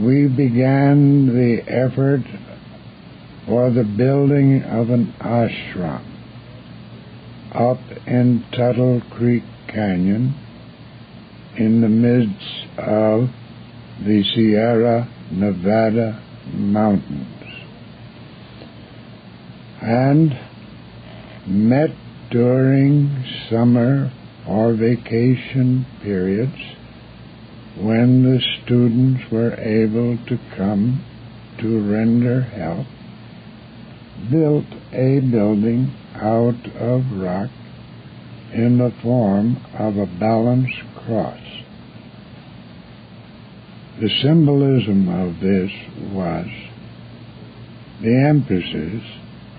we began the effort for the building of an ashram up in Tuttle Creek Canyon in the midst of the Sierra Nevada mountains, and met during summer or vacation periods when the students were able to come to render help, built a building out of rock in the form of a balanced cross. The symbolism of this was the emphasis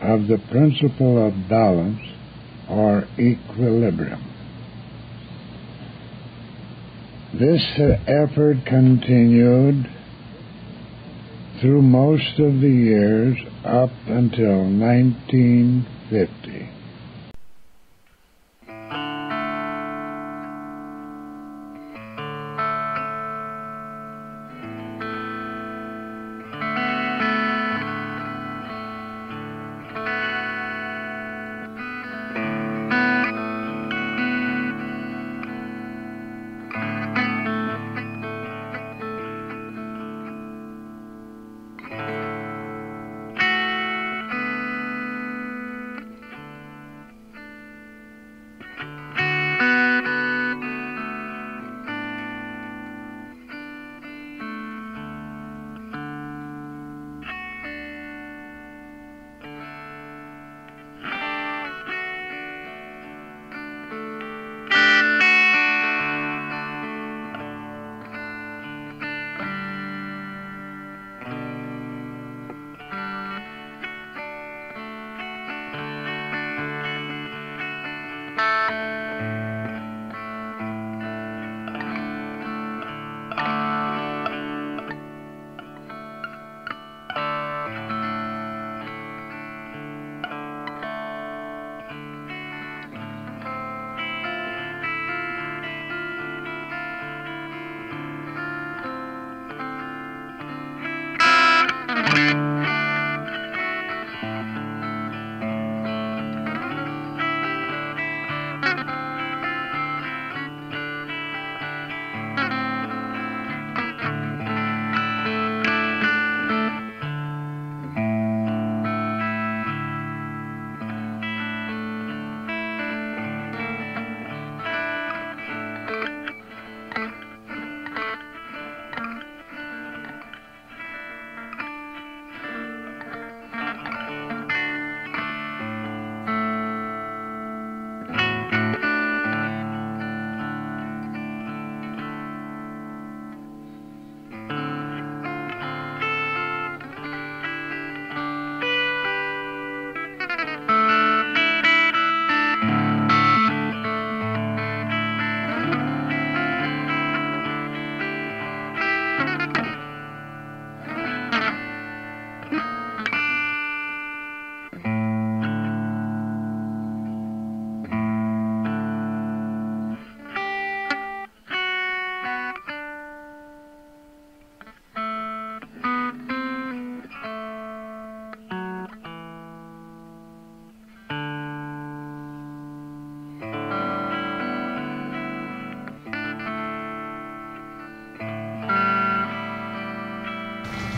of the principle of balance or equilibrium. This effort continued through most of the years up until 1950.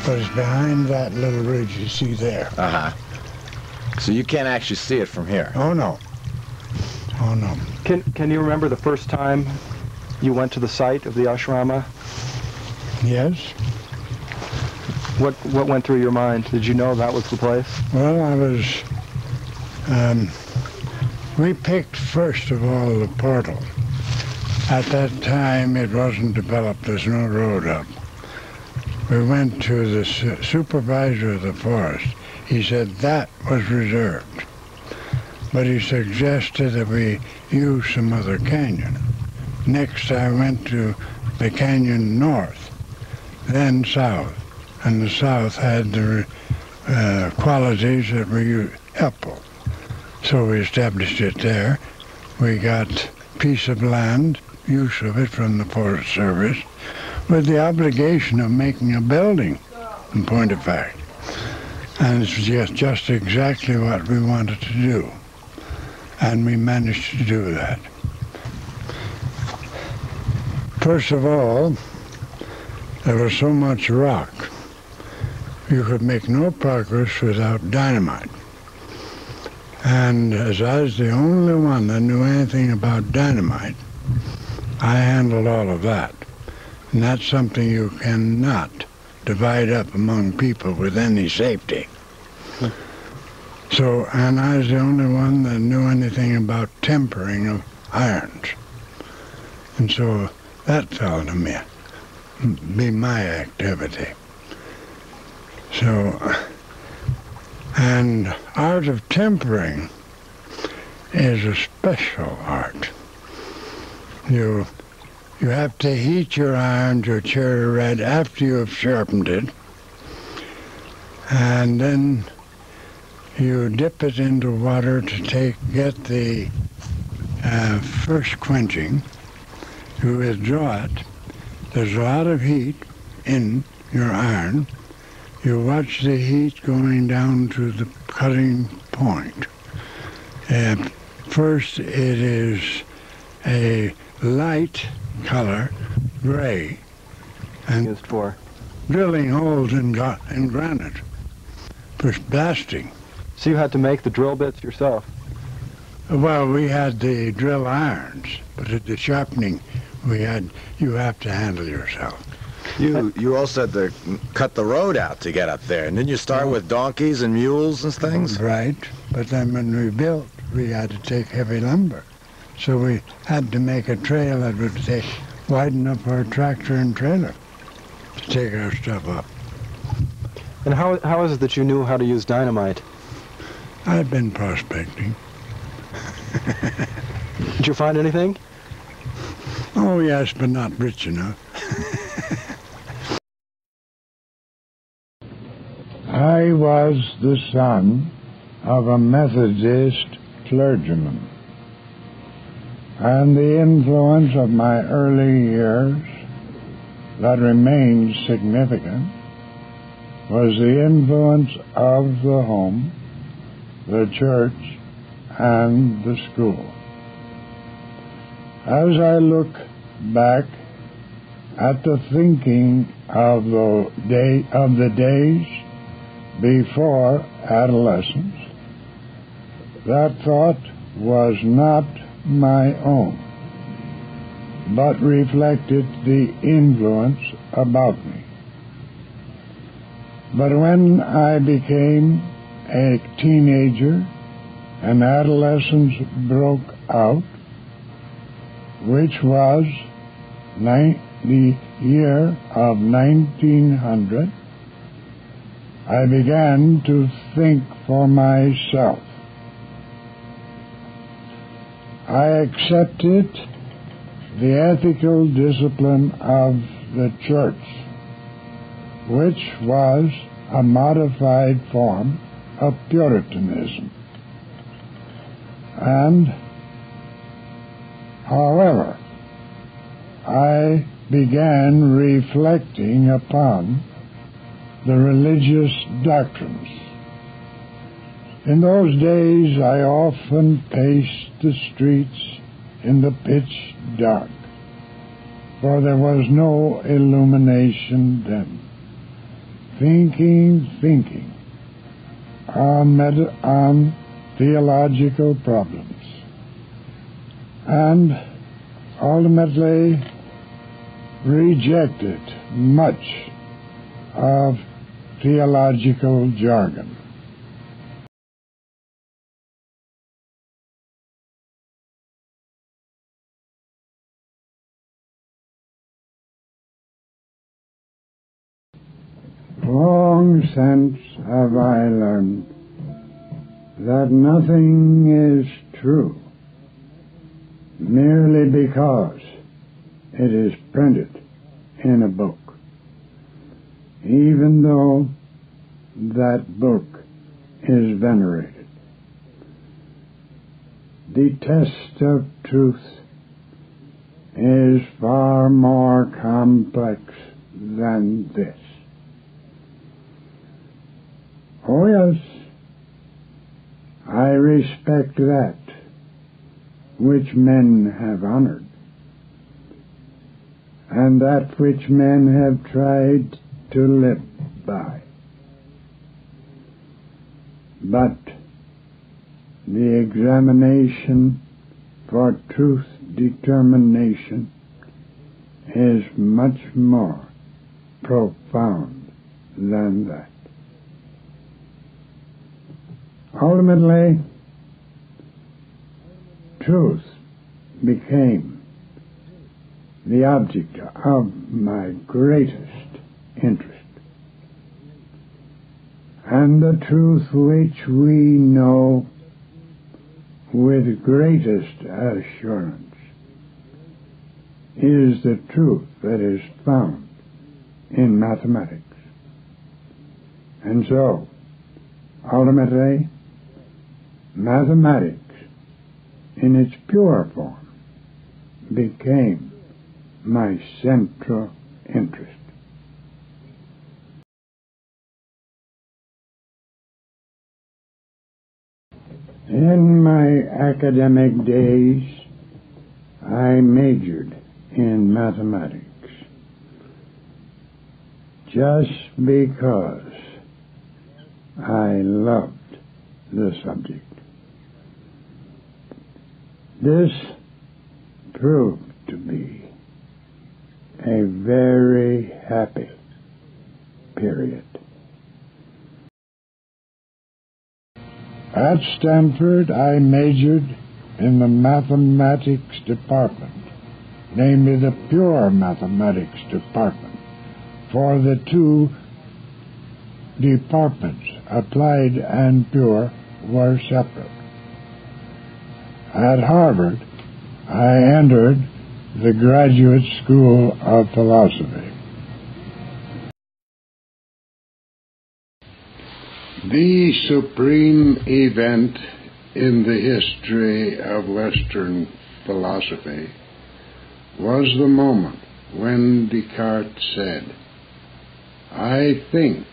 But it's behind that little ridge you see there. Uh-huh. So you can't actually see it from here? Oh, no. Oh, no. Can you remember the first time you went to the site of the ashrama? Yes. What went through your mind? Did you know that was the place? Well, I was... we picked, first of all, the portal. At that time, it wasn't developed. There's no road up. We went to the supervisor of the forest. He said that was reserved. But he suggested that we use some other canyon. Next, I went to the canyon north, then south. And the south had the qualities that were helpful. So we established it there. We got a piece of land, use of it from the Forest Service. with the obligation of making a building, in point of fact. And it's just exactly what we wanted to do. And we managed to do that. First of all, there was so much rock, you could make no progress without dynamite. And as I was the only one that knew anything about dynamite, I handled all of that. And that's something you cannot divide up among people with any safety. So, and I was the only one that knew anything about tempering of irons. And so that fell to me, be my activity. So, and art of tempering is a special art. You have to heat your iron to a cherry red after you have sharpened it, and then you dip it into water to get the first quenching. You withdraw it. There's a lot of heat in your iron. You watch the heat going down to the cutting point. First it is a light color, gray, and Used for drilling holes in granite for blasting. So you had to make the drill bits yourself? Well, we had the drill irons, but at the sharpening, you have to handle yourself. You also had to cut the road out to get up there, and then you start with donkeys and mules and things? Right, but then when we built, we had to take heavy lumber. So we had to make a trail that would widen up our tractor and trailer to take our stuff up. And how is it that you knew how to use dynamite? I've been prospecting. Did you find anything? Oh yes, but not rich enough. I was the son of a Methodist clergyman, and the influence of my early years that remained significant was the influence of the home, the church, and the school. As I look back at the thinking of the days before adolescence, that thought was not my own, but reflected the influence about me. But when I became a teenager and adolescence broke out, which was the year of 1900, I began to think for myself. I accepted the ethical discipline of the church, which was a modified form of Puritanism. And, however, I began reflecting upon the religious doctrines. In those days, I often paced the streets in the pitch dark, for there was no illumination then. Thinking on theological problems, and ultimately rejected much of theological jargon. Long since have I learned that nothing is true merely because it is printed in a book, even though that book is venerated. The test of truth is far more complex than this. Oh yes, I respect that which men have honored, and that which men have tried to live by. But the examination for truth determination is much more profound than that. Ultimately, truth became the object of my greatest interest. And the truth which we know with greatest assurance is the truth that is found in mathematics. And so, ultimately, mathematics in its pure form became my central interest. In my academic days, I majored in mathematics just because I loved the subject. This proved to be a very happy period. At Stanford, I majored in the mathematics department, namely the pure mathematics department, for the two departments, applied and pure, were separate. At Harvard, I entered the Graduate School of Philosophy. The supreme event in the history of Western philosophy was the moment when Descartes said, "I think,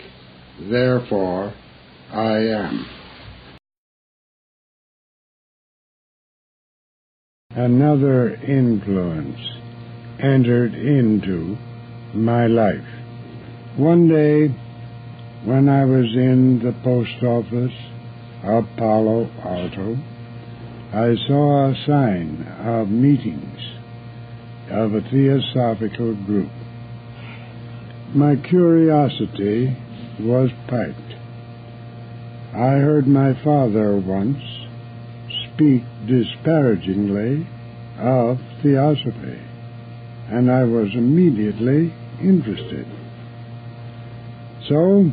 therefore I am." Another influence entered into my life. One day, when I was in the post office of Palo Alto, I saw a sign of meetings of a Theosophical group. My curiosity was piqued. I heard my father once speak disparagingly of Theosophy, and I was immediately interested. So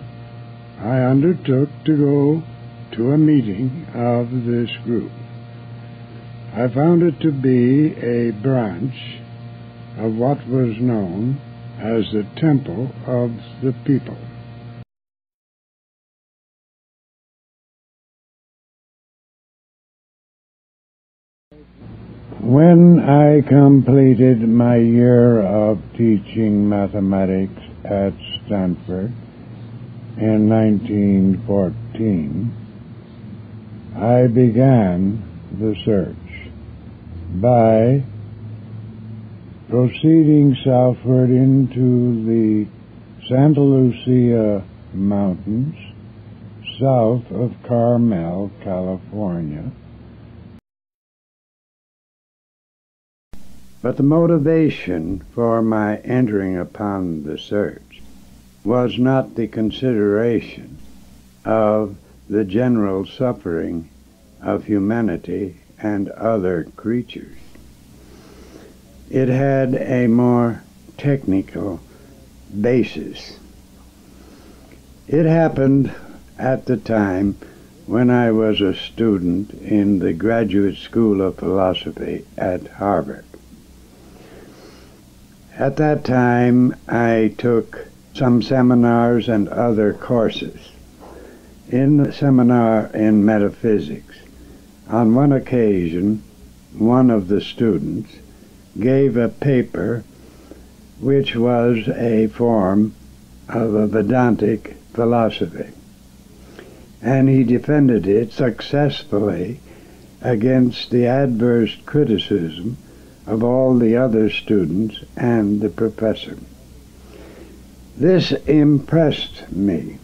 I undertook to go to a meeting of this group. I found it to be a branch of what was known as the Temple of the People. When I completed my year of teaching mathematics at Stanford in 1914, I began the search by proceeding southward into the Santa Lucia Mountains, south of Carmel, California. But the motivation for my entering upon the search was not the consideration of the general suffering of humanity and other creatures. It had a more technical basis. It happened at the time when I was a student in the Graduate School of Philosophy at Harvard. At that time, I took some seminars and other courses. In the seminar in metaphysics, on one occasion, one of the students gave a paper which was a form of a Vedantic philosophy, and he defended it successfully against the adverse criticism of all the other students and the professor. This impressed me.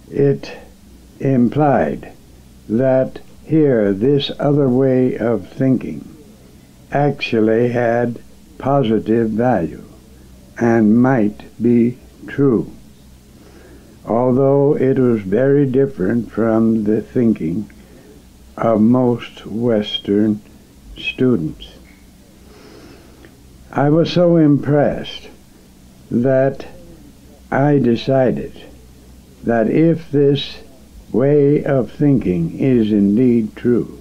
It implied that here this other way of thinking actually had positive value and might be true, although it was very different from the thinking of most Western students. I was so impressed that I decided that if this way of thinking is indeed true,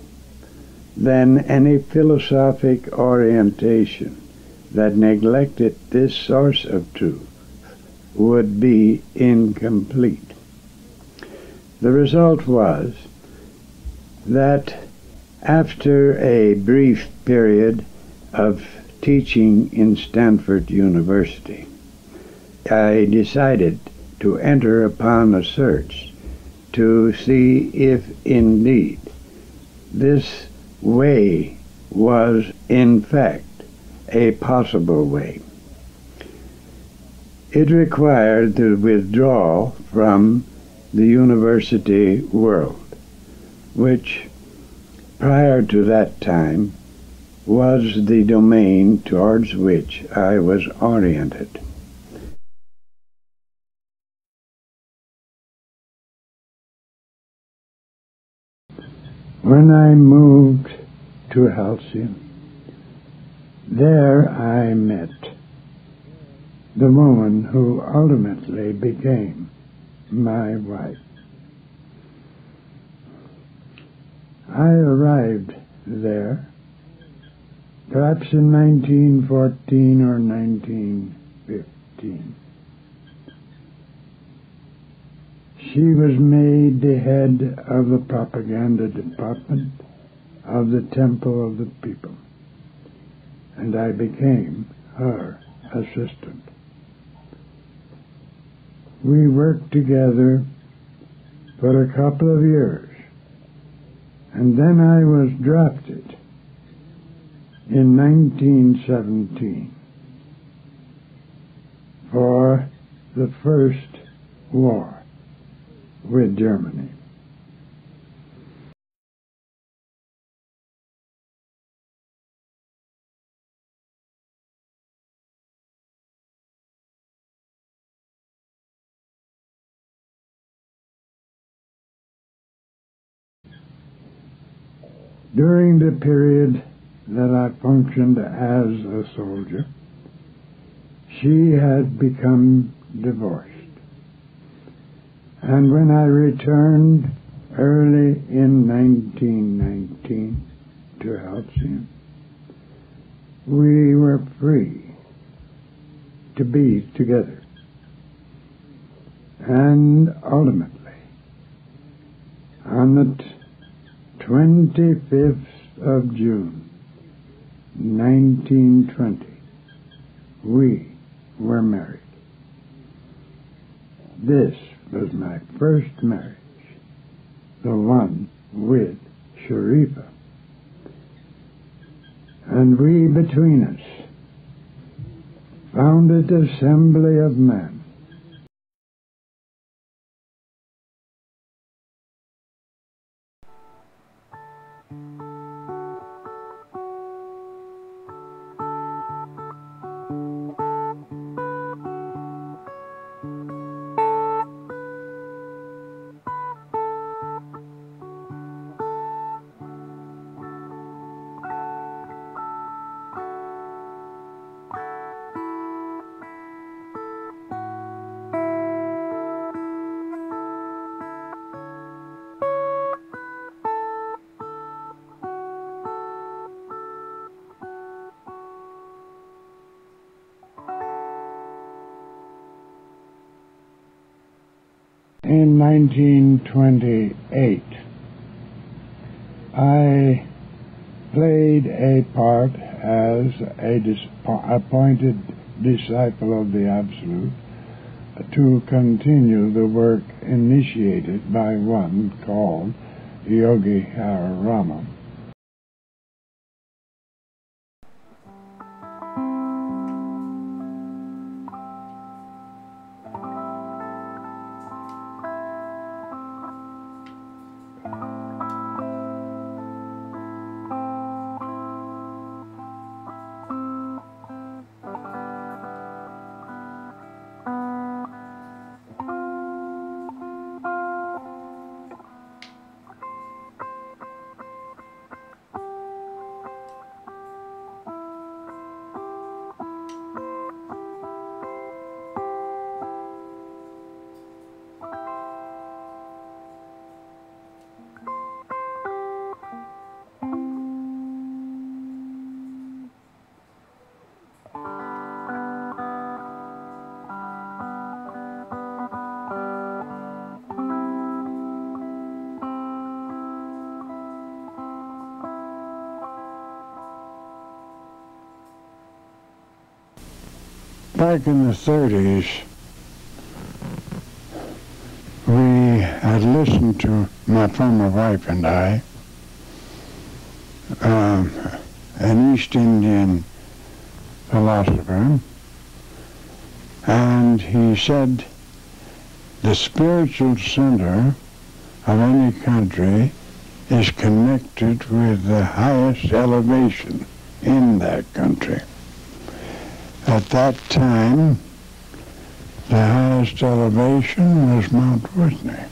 then any philosophic orientation that neglected this source of truth would be incomplete. The result was that after a brief period of teaching in Stanford University, I decided to enter upon a search to see if indeed this way was in fact a possible way. It required the withdrawal from the university world, which prior to that time was the domain towards which I was oriented. When I moved to Halcyon, there I met the woman who ultimately became my wife. I arrived there perhaps in 1914 or 1915. She was made the head of the propaganda department of the Temple of the People, and I became her assistant. We worked together for a couple of years, and then I was drafted in 1917 for the first war with Germany. During the period that I functioned as a soldier, she had become divorced. And when I returned early in 1919 to Halcyon, we were free to be together. And ultimately, on the 25th of June, 1920, we were married. This was my first marriage, the one with Sharifa. And we between us founded the Assembly of Men. In 1928, I played a part as a appointed disciple of the Absolute to continue the work initiated by one called Yogi Rama. Back in the 30s, we had listened to, my former wife and I, an East Indian philosopher, and he said the spiritual center of any country is connected with the highest elevation in that country. At that time, the highest elevation was Mount Whitney.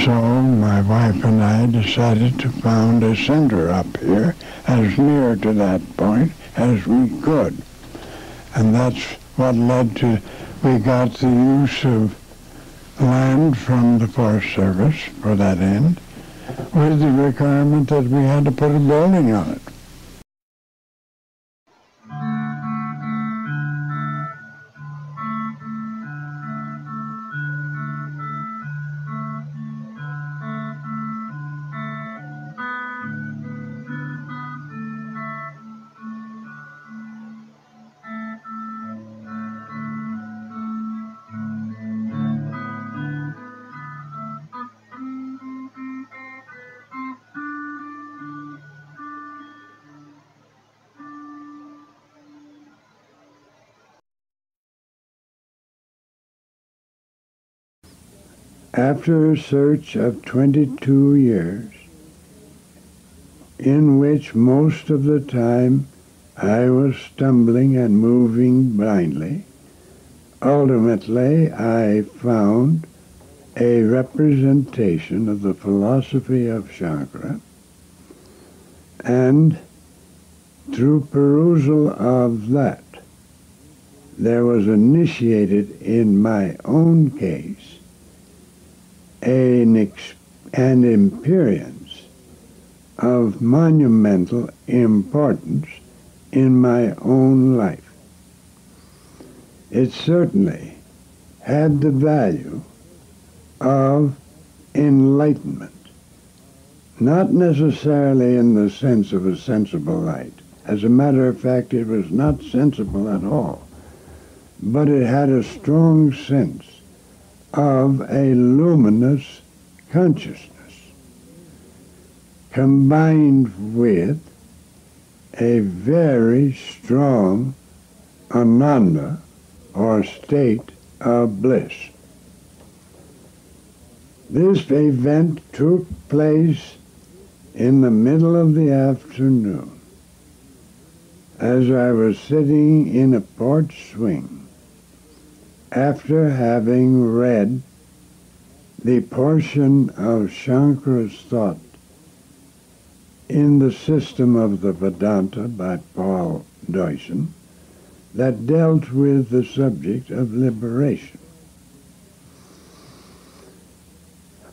So my wife and I decided to found a center up here as near to that point as we could. And that's what led to, we got the use of land from the Forest Service for that end, with the requirement that we had to put a building on it. After a search of 22 years, in which most of the time I was stumbling and moving blindly, ultimately I found a representation of the philosophy of Shankara, and through perusal of that, there was initiated in my own case an experience of monumental importance in my own life. It certainly had the value of enlightenment, not necessarily in the sense of a sensible light. As a matter of fact, it was not sensible at all, but it had a strong sense of a luminous consciousness combined with a very strong ananda, or state of bliss. This event took place in the middle of the afternoon as I was sitting in a porch swing after having read the portion of Shankara's thought in the System of the Vedanta by Paul Deussen that dealt with the subject of liberation.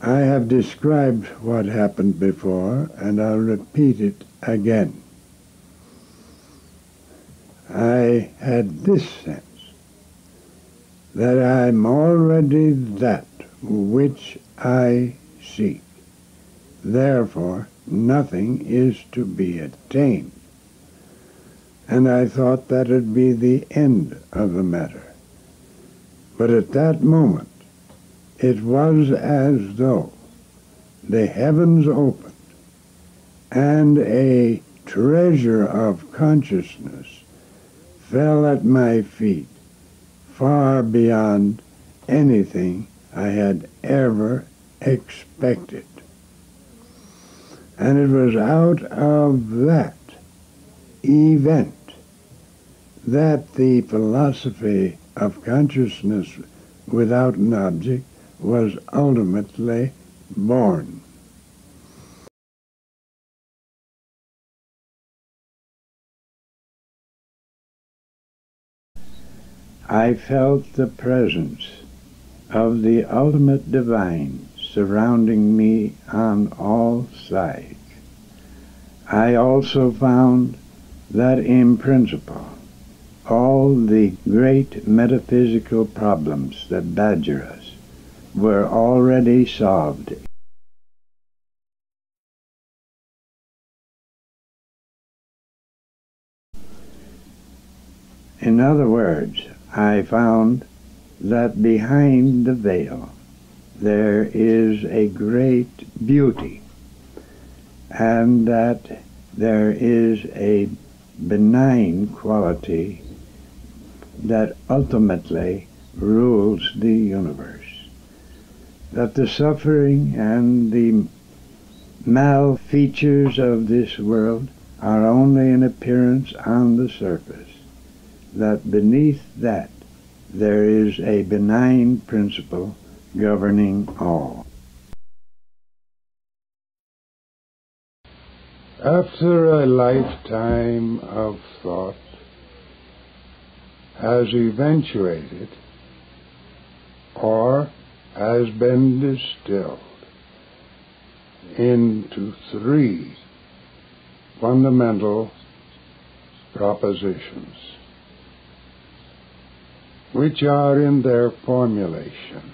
I have described what happened before, and I'll repeat it again. I had this sense that I'm already that which I seek, Therefore, nothing is to be attained. And I thought that would be the end of the matter. But at that moment, it was as though the heavens opened and a treasure of consciousness fell at my feet, far beyond anything I had ever expected. And it was out of that event that the philosophy of consciousness without an object was ultimately born. I felt the presence of the ultimate divine surrounding me on all sides. I also found that in principle, all the great metaphysical problems that badger us were already solved. In other words, I found that behind the veil there is a great beauty, and that there is a benign quality that ultimately rules the universe. That the suffering and the mal features of this world are only an appearance on the surface. That beneath that there is a benign principle governing all. After a lifetime of thought has eventuated or has been distilled into three fundamental propositions, which are in their formulation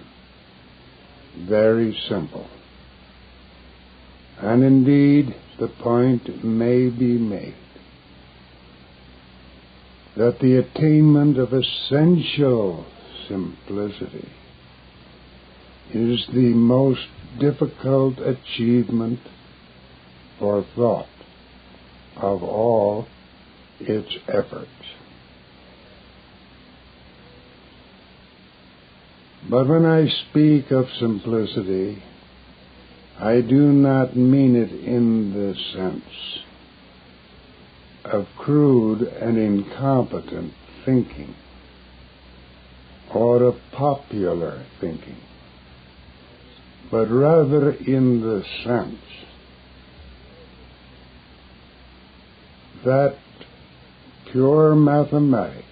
very simple. And indeed, the point may be made that the attainment of essential simplicity is the most difficult achievement for thought of all its efforts. But when I speak of simplicity, I do not mean it in the sense of crude and incompetent thinking or of popular thinking, but rather in the sense that pure mathematics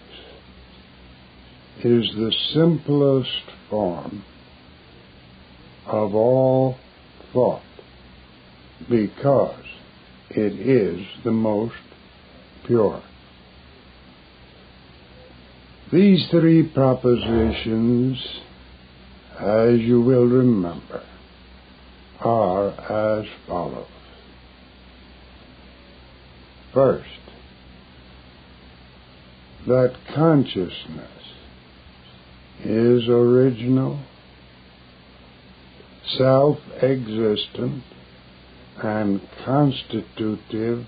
is the simplest form of all thought, because it is the most pure. These three propositions, as you will remember, are as follows. First, that consciousness is original, self-existent, and constitutive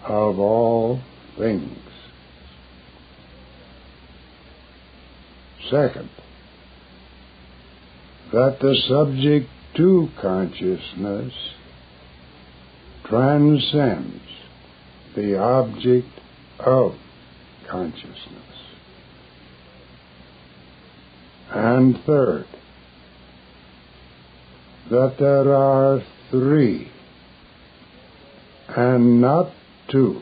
of all things. Second, that the subject to consciousness transcends the object of consciousness. And third, that there are three, and not two,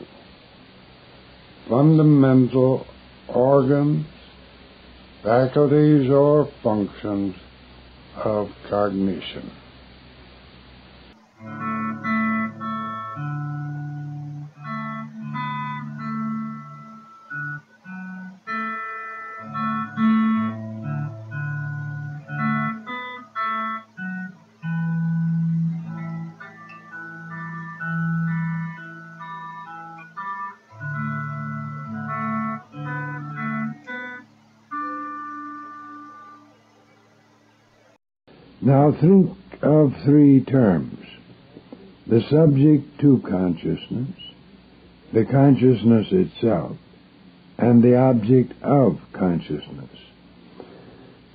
fundamental organs, faculties, or functions of cognition. Now think of three terms: the subject to consciousness, the consciousness itself, and the object of consciousness.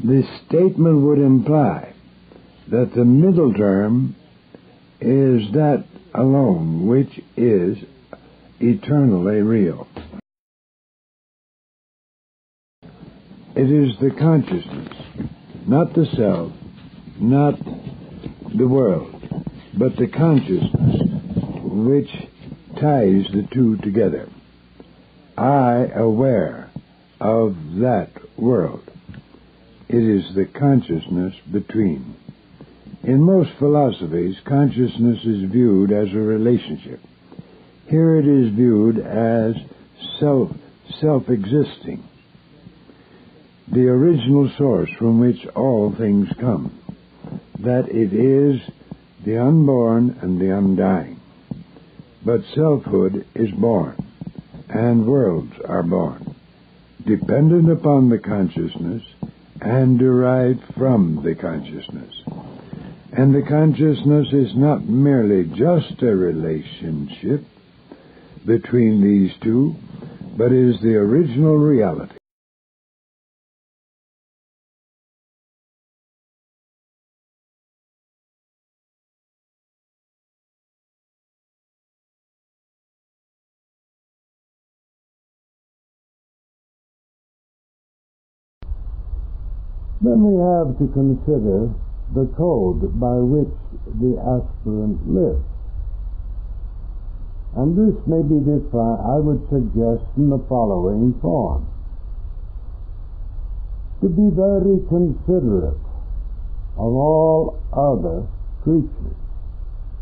This statement would imply that the middle term is that alone which is eternally real. It is the consciousness, not the self, not the world, but the consciousness which ties the two together. I aware of that world. It is the consciousness between. In most philosophies, consciousness is viewed as a relationship. Here it is viewed as self-existing, the original source from which all things come, that it is the unborn and the undying. But selfhood is born, and worlds are born, dependent upon the consciousness and derived from the consciousness. And the consciousness is not merely just a relationship between these two, but is the original reality. Then we have to consider the code by which the aspirant lives. And this may be defined, I would suggest, in the following form: to be very considerate of all other creatures,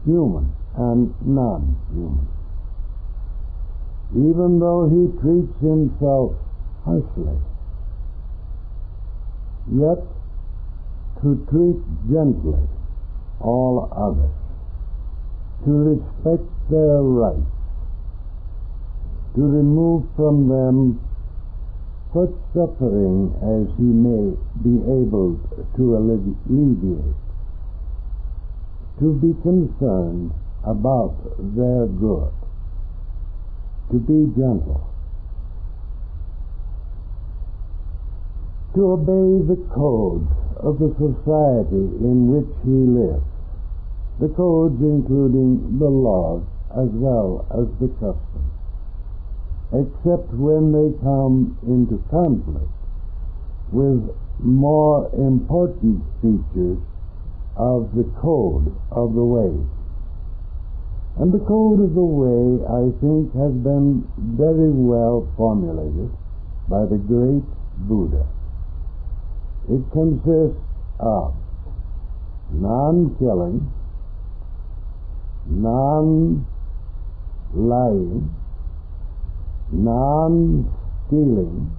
human and non-human. Even though he treats himself harshly, yet to treat gently all others, to respect their rights, to remove from them such suffering as he may be able to alleviate, to be concerned about their good, to be gentle, to obey the codes of the society in which he lives, the codes including the laws as well as the customs, except when they come into conflict with more important features of the code of the way. And the code of the way, I think, has been very well formulated by the great Buddha. It consists of non-killing, non-lying, non-stealing,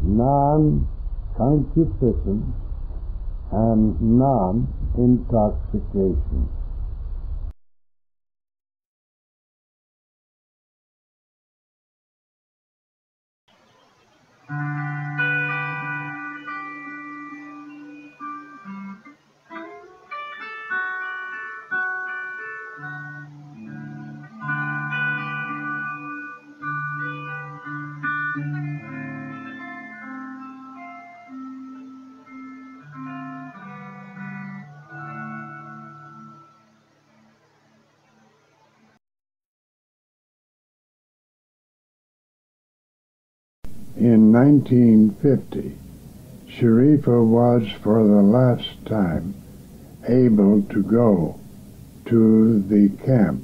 non-concupiscence, and non-intoxication. In 1950, Sharifa was for the last time able to go to the camp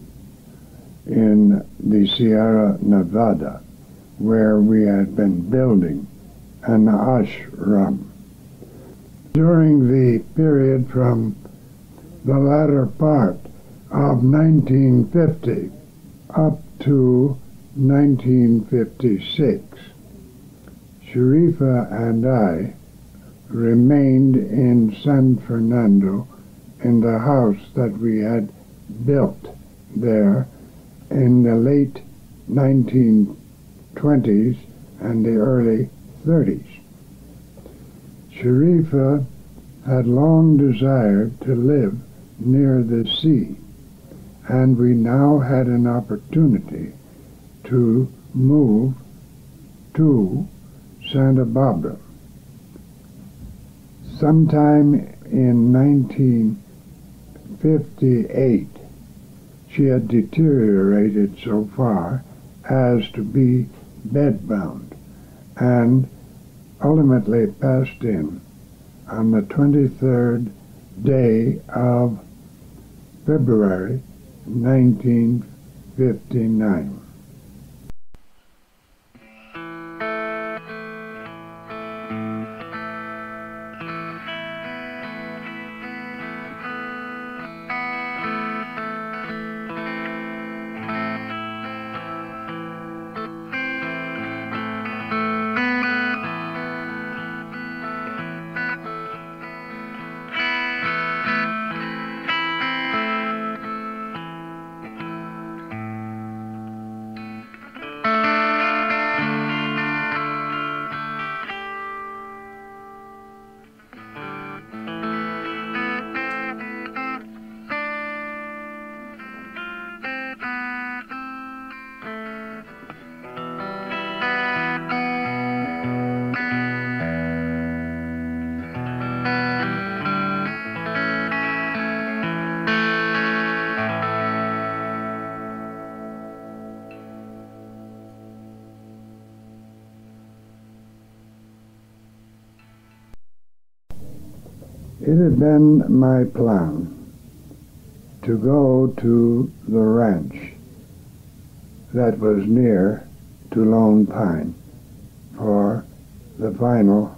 in the Sierra Nevada, where we had been building an ashram. During the period from the latter part of 1950 up to 1956, Sharifa and I remained in San Fernando in the house that we had built there in the late 1920s and the early 30s. Sharifa had long desired to live near the sea, and we now had an opportunity to move to Santa Barbara. Sometime in 1958, she had deteriorated so far as to be bedbound, and ultimately passed in on the 23rd day of February 1959. It had been my plan to go to the ranch that was near to Lone Pine for the final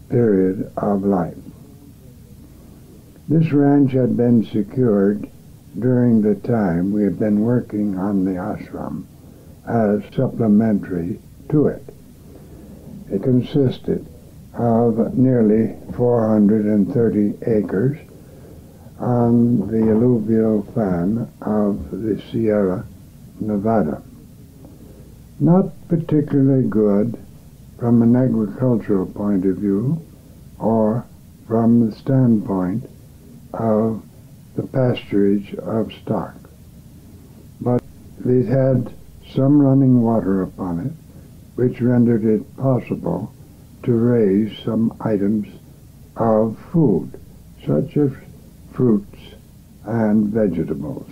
period of life. This ranch had been secured during the time we had been working on the ashram as supplementary to it. It consisted of nearly 430 acres on the alluvial fan of the Sierra Nevada. Not particularly good from an agricultural point of view or from the standpoint of the pasturage of stock, but it had some running water upon it, which rendered it possible to raise some items of food, such as fruits and vegetables.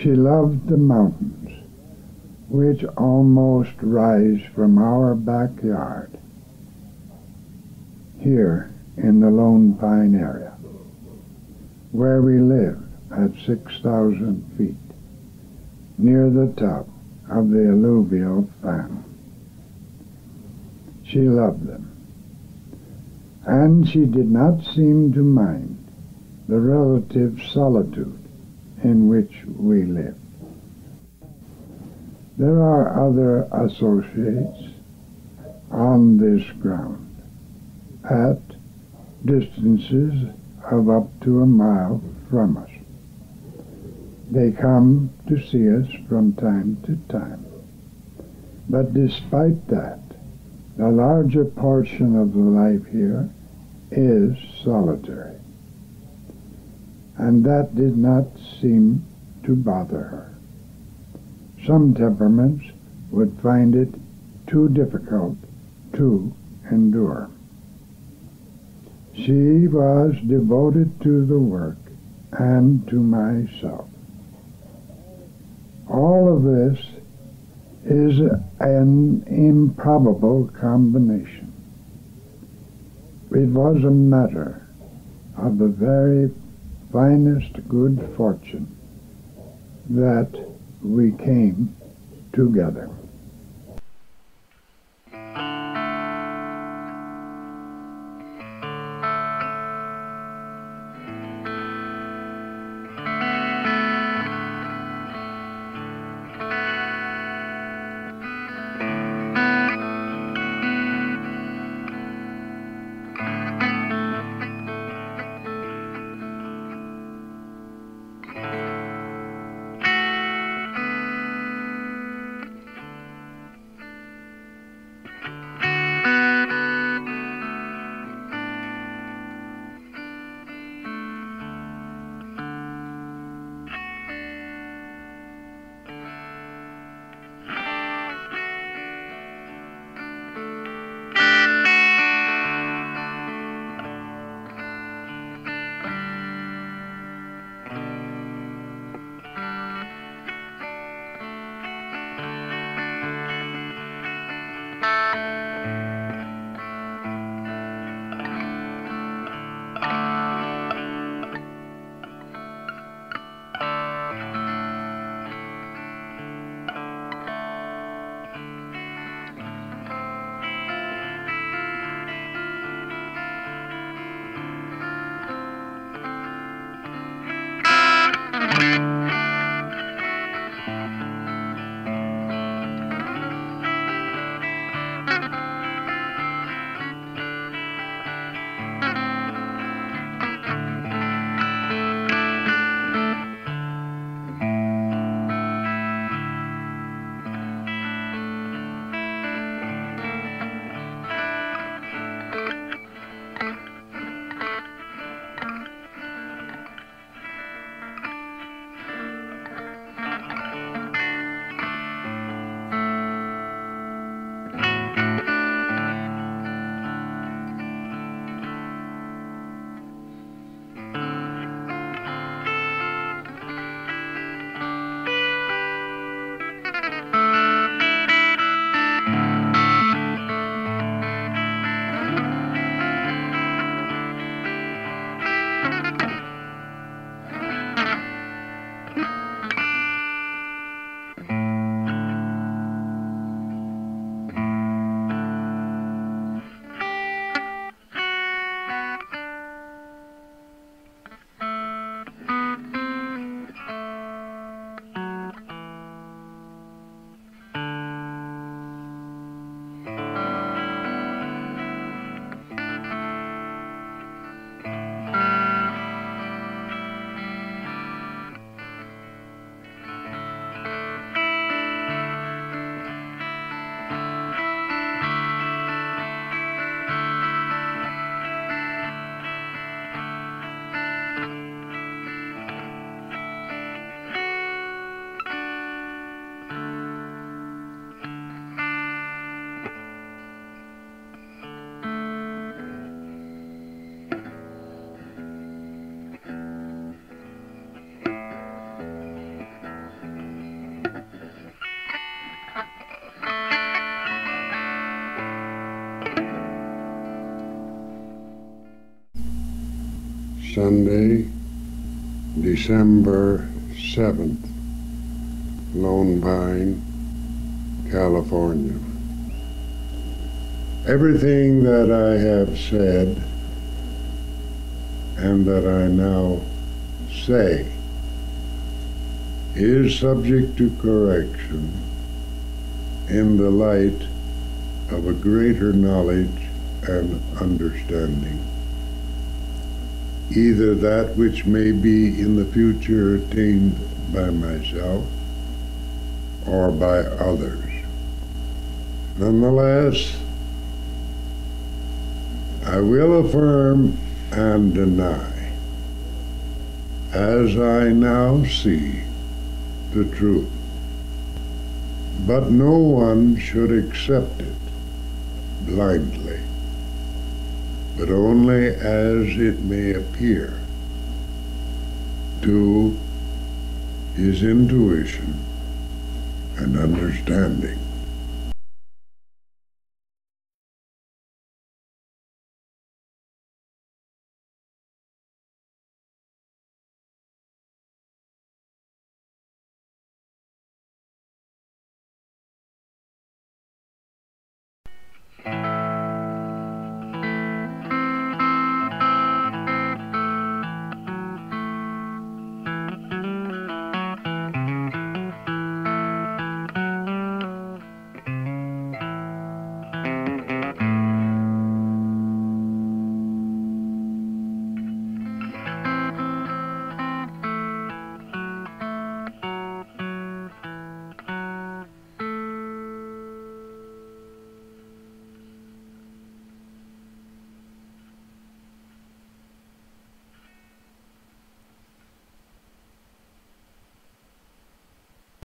She loved the mountains, which almost rise from our backyard here in the Lone Pine area, where we live at 6,000 feet, near the top of the alluvial fan. She loved them, and she did not seem to mind the relative solitude in which we live. There are other associates on this ground at distances of up to a mile from us. They come to see us from time to time. But despite that, the larger portion of the life here is solitary. And that did not seem to bother her. Some temperaments would find it too difficult to endure. She was devoted to the work and to myself. All of this is an improbable combination. It was a matter of the very finest good fortune that we came together. Sunday, December 7th, Lone Pine, California. Everything that I have said and that I now say is subject to correction in the light of a greater knowledge and understanding, either that which may be in the future attained by myself or by others. Nonetheless, I will affirm and deny, as I now see the truth. But no one should accept it blindly, but only as it may appear to his intuition and understanding.